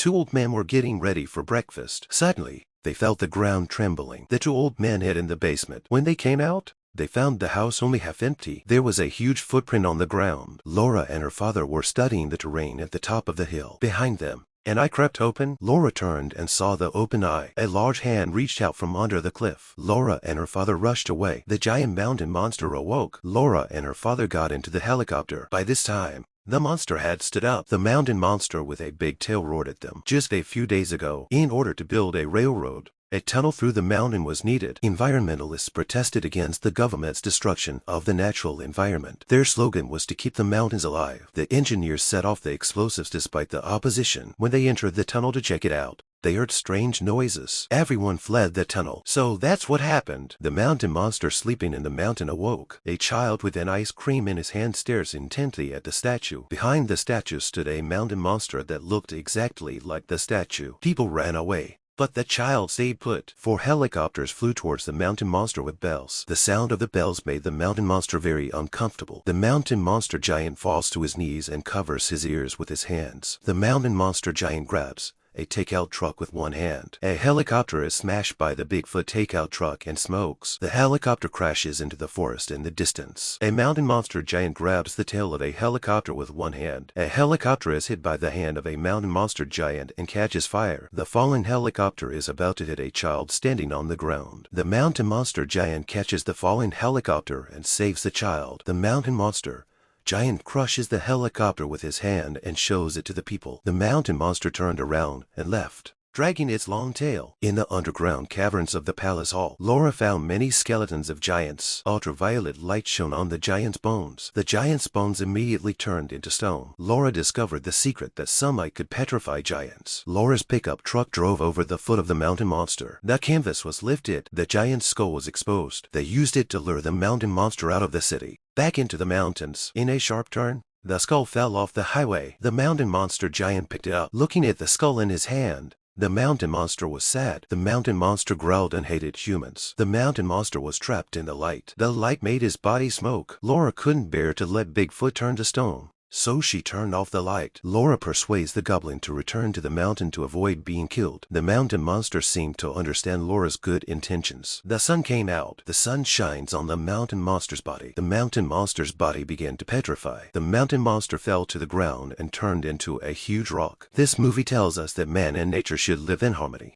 Two old men were getting ready for breakfast. Suddenly, they felt the ground trembling. The two old men hid in the basement. When they came out, they found the house only half empty. There was a huge footprint on the ground. Laura and her father were studying the terrain at the top of the hill. Behind them, an eye crept open. Laura turned and saw the open eye. A large hand reached out from under the cliff. Laura and her father rushed away. The giant mountain monster awoke. Laura and her father got into the helicopter. By this time, the monster had stood up. The mountain monster with a big tail roared at them. Just a few days ago, in order to build a railroad, a tunnel through the mountain was needed. Environmentalists protested against the government's destruction of the natural environment. Their slogan was to keep the mountains alive. The engineers set off the explosives despite the opposition. When they entered the tunnel to check it out, they heard strange noises. Everyone fled the tunnel. So that's what happened. The mountain monster sleeping in the mountain awoke. A child with an ice cream in his hand stares intently at the statue. Behind the statue stood a mountain monster that looked exactly like the statue. People ran away, but the child stayed put. 4 helicopters flew towards the mountain monster with bells. The sound of the bells made the mountain monster very uncomfortable. The mountain monster giant falls to his knees and covers his ears with his hands. The mountain monster giant grabs a takeout truck with one hand. A helicopter is smashed by the Bigfoot takeout truck and smokes. The helicopter crashes into the forest in the distance. A mountain monster giant grabs the tail of a helicopter with one hand. A helicopter is hit by the hand of a mountain monster giant and catches fire. The fallen helicopter is about to hit a child standing on the ground. The mountain monster giant catches the fallen helicopter and saves the child. The mountain monster giant crushes the helicopter with his hand and shows it to the people. The mountain monster turned around and left, dragging its long tail. In the underground caverns of the palace hall, Laura found many skeletons of giants. Ultraviolet light shone on the giant's bones. The giant's bones immediately turned into stone. Laura discovered the secret that sunlight could petrify giants. Laura's pickup truck drove over the foot of the mountain monster. The canvas was lifted. The giant's skull was exposed. They used it to lure the mountain monster out of the city, back into the mountains. In a sharp turn, the skull fell off the highway. The mountain monster giant picked it up. Looking at the skull in his hand, the mountain monster was sad. The mountain monster growled and hated humans. The mountain monster was trapped in the light. The light made his body smoke. Laura couldn't bear to let Bigfoot turn to stone, so she turned off the light. Laura persuades the goblin to return to the mountain to avoid being killed. The mountain monster seemed to understand Laura's good intentions. The sun came out. The sun shines on the mountain monster's body. The mountain monster's body began to petrify. The mountain monster fell to the ground and turned into a huge rock. This movie tells us that man and nature should live in harmony.